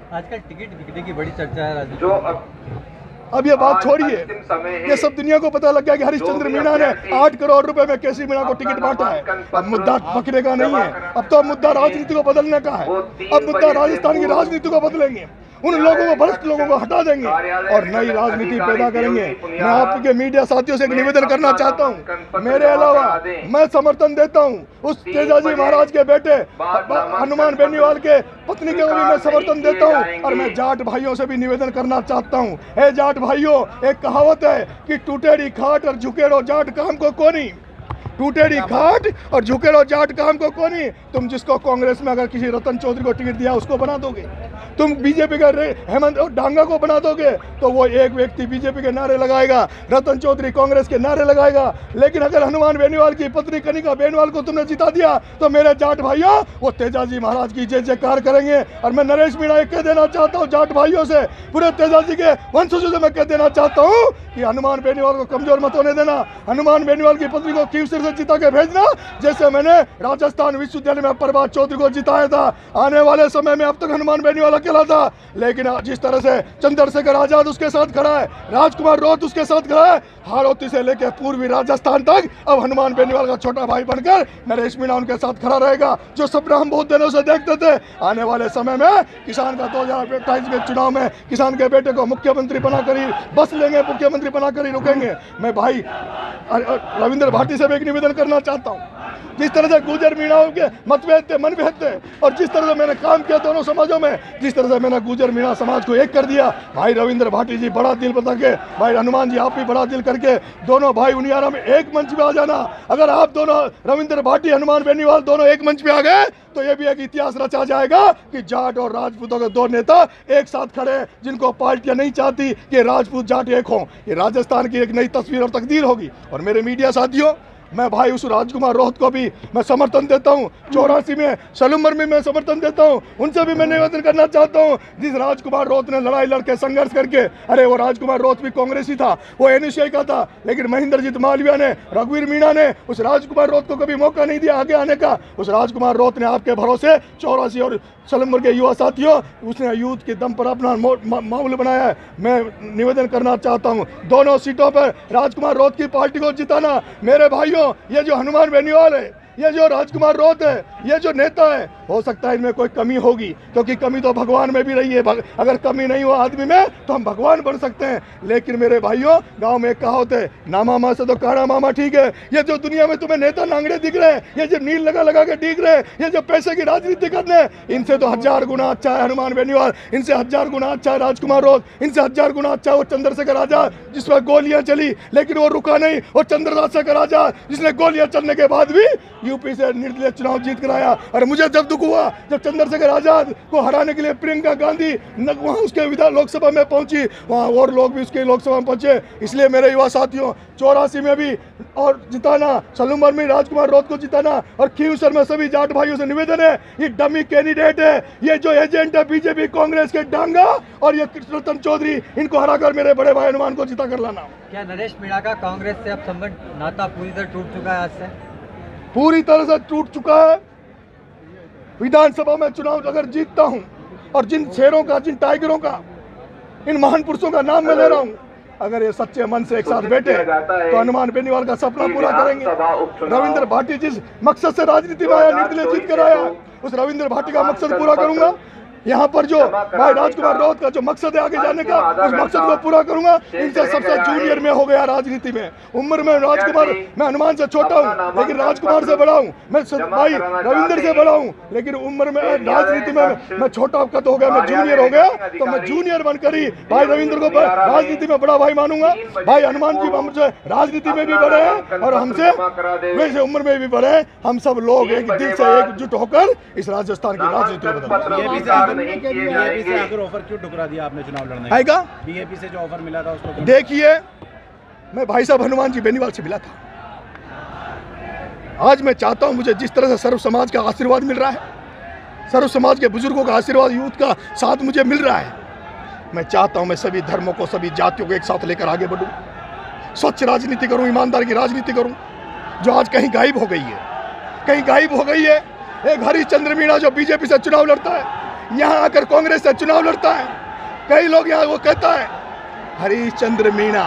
आजकल टिकट बिकने की बड़ी चर्चा है राजनीति जो अब ये बात छोड़िए, ये सब दुनिया को पता लग गया कि हरिश्चंद्र मीणा ने 8 करोड़ रुपए में केसी मीणा को टिकट बांटा है। अब मुद्दा पकड़े का नहीं है, अब तो मुद्दा राजनीति को बदलने का है। अब मुद्दा राजस्थान की राजनीति को बदलेंगे, उन लोगों को, भ्रष्ट लोगों को हटा देंगे और नई राजनीति पैदा करेंगे। मैं आपके मीडिया साथियों से एक निवेदन करना चाहता हूं, मेरे अलावा मैं समर्थन देता हूं उस तेजाजी महाराज के बेटे हनुमान बेनीवाल के पत्नी के भी मैं समर्थन देता हूं। और मैं जाट भाइयों से भी निवेदन करना चाहता हूं, हे जाट भाइयों, एक कहावत है कि टूटेड़ी खाट और झुकेड़ो जाट काम को कोनी। टूटेड़ी खाट और झुकेड़ो जाट काम को कोनी। तुम जिसको कांग्रेस में अगर किसी रतन चौधरी को टिकट दिया उसको बना दोगे, तुम बीजेपी का हेमंत डांगा को बना दोगे तो वो एक व्यक्ति बीजेपी के नारे लगाएगा, रतन चौधरी कांग्रेस के नारे लगाएगा। लेकिन अगर हनुमान बेनीवाल की पत्नी कनिका बेनीवाल को तुमने जिता दिया तो मेरे जाट भाइयों, वो तेजाजी महाराज की जय जयकार करेंगे। और मैं नरेश मीणा कह देना चाहता हूँ जाट भाइयों से, पूरे तेजाजी के वंशजों से मैं कह देना चाहता हूँ कि हनुमान बेनीवाल को कमजोर मत होने देना। हनुमान बेनीवाल की पत्नी को कीवसर से जिता के भेजना, जैसे मैंने राजस्थान विश्वविद्यालय में प्रभात चौधरी को जिताया था। आने वाले समय में अब तक हनुमान बेनीवाल अकेला था, लेकिन जिस तरह से चंद्रशेखर आजाद उसके साथ खड़ा है, राजकुमार रोहत उसके साथ खड़ा है, हाड़ौती से लेकर पूर्वी राजस्थान तक अब हनुमान बेनीवाल का छोटा भाई बनकर नरेश मीणा उनके साथ खड़ा रहेगा। जो सपना हम बहुत दिनों से देखते थे, आने वाले समय में किसान का 2028 के चुनाव में किसान के बेटे को मुख्यमंत्री बनाकर ही बस लेंगे, मुख्यमंत्री बनाकर ही रुकेंगे। मैं भाई रविंद्र भाटी से भी एक निवेदन करना चाहता हूँ, जिस तरह से गुर्जर मीणाओं के मतभेद थे, मनभेद थे, और जिस तरह से मैंने काम किया दोनों समाजों में, जिस तरह से मैंने गुर्जर मीणा समाज को एक कर दिया, भाई रविंद्र भाटी जी बड़ा दिल बता के, भाई हनुमान जी आप भी बड़ा दिल करके दोनों भाई उनियारा में एक मंच पे आ जाना। अगर आप दोनों रविंद्र भाटी हनुमान बेनीवाल दोनों एक मंच पे आ गए तो ये भी एक इतिहास रचा जाएगा कि जाट और राजपूतों के दो नेता एक साथ खड़े, जिनको पार्टियां नहीं चाहती कि राजपूत जाट एक हों। ये राजस्थान की एक नई तस्वीर और तकदीर होगी। और मेरे मीडिया साथियों, मैं भाई उस राजकुमार रोहत को भी मैं समर्थन देता हूं, 84 में सलूमर में मैं समर्थन देता हूं। उनसे भी मैं निवेदन करना चाहता हूं, जिस राजकुमार रोहत ने लड़ाई लड़के संघर्ष करके, अरे वो राजकुमार रोहत भी कांग्रेसी था, वो एनएसआई का था, लेकिन महेंद्रजीत मालविया ने, रघुवीर मीणा ने उस राजकुमार रोहत को कभी मौका नहीं दिया आगे आने का। उस राजकुमार रोहत ने आपके भरोसे 84 और सलूमर के युवा साथियों, उसने यूथ के दम पर अपना मामूल बनाया है। मैं निवेदन करना चाहता हूं, दोनों सीटों पर राजकुमार रोहत की पार्टी को जिताना। मेरे भाइयों, ये जो हनुमान बेनीवाल है, ये जो राजकुमार रोहत है, ये जो नेता है, हो सकता है इनमें कोई कमी होगी, क्योंकि कमी तो भगवान में भी रही है। अगर कमी नहीं हो आदमी में तो हम भगवान बन सकते हैं। लेकिन मेरे भाइयों, गांव में एक कहावत है, ना मामा से तो काना मामा ठीक है। ये जो दुनिया में तुम्हें नेता नांगड़े दिख रहे हैं, ये जो नील लगा के दिख रहे हैं, ये जो पैसे की राजनीति करते हैं, इनसे तो 1000 गुना अच्छा है हनुमान बेनीवाल, इनसे 1000 गुना अच्छा है राजकुमार रोहत, इनसे 1000 गुना अच्छा है वो चंद्रशेखर आजाद, जिसमें गोलियां चली लेकिन वो रुका नहीं, और चंद्रशेखर आजाद जिसने गोलियां चलने के बाद भी यूपी से निर्दलीय चुनाव जीत कर आया। और मुझे जब दुख हुआ जब चंद्रशेखर आजाद को हराने के लिए प्रियंका गांधी वहां उसके विधान लोकसभा में पहुंची, वहां और लोग भी उसके लोकसभा में पहुंचे। इसलिए मेरे युवा साथियों, 84 में भी और जिताना, सलूमर में राजकुमार रोहत को जिताना, और खीवसर में सभी जाट भाइयों से निवेदन है, ये डमी कैंडिडेट है, ये जो एजेंट है बीजेपी कांग्रेस के डांगा और ये रतन चौधरी, इनको हराकर मेरे बड़े भाई हनुमान को जिता कर लाना। क्या नरेश मीणा का कांग्रेस से अब संबंध, नाता पूरी तरह टूट चुका है? आज से पूरी तरह से टूट चुका है। विधानसभा में चुनाव अगर जीतता हूं, और जिन शेरों का, जिन टाइगरों का, इन महान पुरुषों का नाम मैं ले रहा हूं, अगर ये सच्चे मन से एक साथ बैठे तो हनुमान बेनीवाल का सपना पूरा करेंगे। रविंद्र भाटी जिस मकसद से राजनीति में आया, निर्दलीय जीत कर आया, उस रविंद्र भाटी का मकसद पूरा करूंगा। यहाँ पर जो भाई राजकुमार रोहत का जो मकसद है आगे जाने का, उस मकसद को पूरा करूंगा। इनसे सबसे जूनियर में हो गया राजनीति में, उम्र में राजकुमार, मैं हनुमान से छोटा हूँ लेकिन राजकुमार से बड़ा हूँ, मैं भाई रविंद्र से बड़ा हूँ, लेकिन उम्र में राजनीति में मैं छोटा कद हो गया, मैं जूनियर हो गया। तो मैं जूनियर बनकर ही भाई रविंद्र को राजनीति में बड़ा भाई मानूंगा। भाई हनुमान जी हमसे राजनीति में भी बड़े हैं और हमसे वैसे उम्र में भी बड़े हैं। हम सब लोग एक दिल से एकजुट होकर इस राजस्थान की राजनीति में बदलेंगे। बीजेपी से आकर ऑफर क्यों ठुकरा दिया आपने चुनाव लड़ने आएगा? बीजेपी से जो ऑफर मिला था उसको देखिए, मैं भाई साहब हनुमान जी बेनीवाल से मिला था। आज मैं चाहता हूं, मुझे जिस तरह से सर्व समाज का आशीर्वाद मिल रहा है, सर्व समाज के बुजुर्गों का आशीर्वाद, यूथ का साथ मुझे मिल रहा है, मैं चाहता हूं मैं सभी धर्मों को, सभी जातियों को एक साथ लेकर आगे बढ़ूं, स्वच्छ राजनीति करूं, ईमानदार की राजनीति करूं, जो आज कहीं गायब हो गई है, कहीं गायब हो गई है। एक हरिश्चंद्र मीणा जो बीजेपी से चुनाव लड़ता है, यहाँ आकर कांग्रेस से चुनाव लड़ता है। कई लोग यहाँ वो कहता है हरीश चंद्र मीणा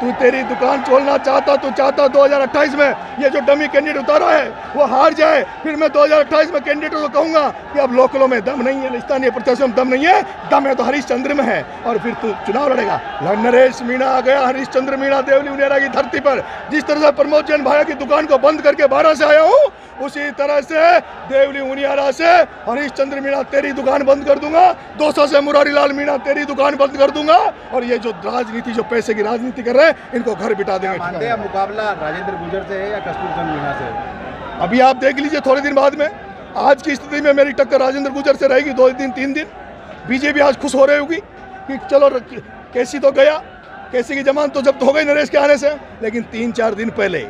तू तेरी दुकान खोलना चाहता, तू चाहता 2028 में ये जो डमी कैंडिडेट उतारा है वो हार जाए, फिर मैं 2028 में कैंडिडेट को कहूंगा कि अब लोकलों में दम नहीं है, स्थानीय प्रत्याशियों में दम नहीं है, दम है तो हरीश चंद्र में है, और फिर तू चुनाव लड़ेगा। नरेश मीणा आ गया, हरीश चंद्र मीणा देवली उनियारा की धरती पर। जिस तरह से प्रमोद जैन भाया की दुकान को बंद करके 12 से आया हूँ, उसी तरह से देवली उनियारा से हरीश चंद्र मीणा तेरी दुकान बंद कर दूंगा, दौसा से मुरारी लाल मीणा तेरी दुकान बंद कर दूंगा, और ये जो राजनीति, जो पैसे की राजनीति कर रहे हैं, इनको घर बिठा देंगे। मानते हैं मुकाबला राजेंद्र गुर्जर से है या कस्तूरचंद मीणा से? अभी आप देख लीजिए थोड़े दिन बाद में। आज की स्थिति में मेरी टक्कर राजेंद्र गुर्जर से रहेगी 2 दिन 3 दिन। बीजेपी आज खुश हो रही होगी कि चलो केसी तो गया, केसी की जमानत तो जब्त हो गई नरेश के आने से, लेकिन 3-4 दिन पहले,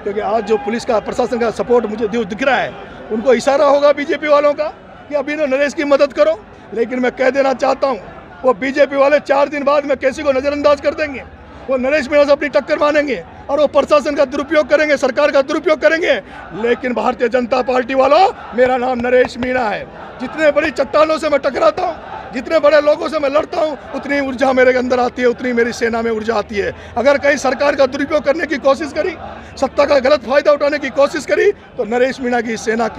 क्योंकि आज जो पुलिस का प्रशासन का सपोर्ट मुझे दिख रहा है, उनको इशारा होगा बीजेपी वालों का कि अभी ना नरेश की मदद करो। लेकिन मैं कह देना चाहता हूँ, वो बीजेपी वाले 4 दिन बाद में केसी को नजरअंदाज कर देंगे, वो नरेश मीणा से अपनी टक्कर मानेंगे और वो प्रशासन का दुरुपयोग करेंगे, सरकार का दुरुपयोग करेंगे। लेकिन भारतीय जनता पार्टी वालों, मेरा नाम नरेश मीणा है। जितने बड़ी चट्टानों से मैं टकराता हूँ, जितने बड़े लोगों से मैं लड़ता हूँ, उतनी ऊर्जा मेरे अंदर आती है, उतनी मेरी सेना में ऊर्जा आती है। अगर कहीं सरकार का दुरुपयोग करने की कोशिश करी, सत्ता का गलत फायदा उठाने की कोशिश करी, तो नरेश मीणा की सेना की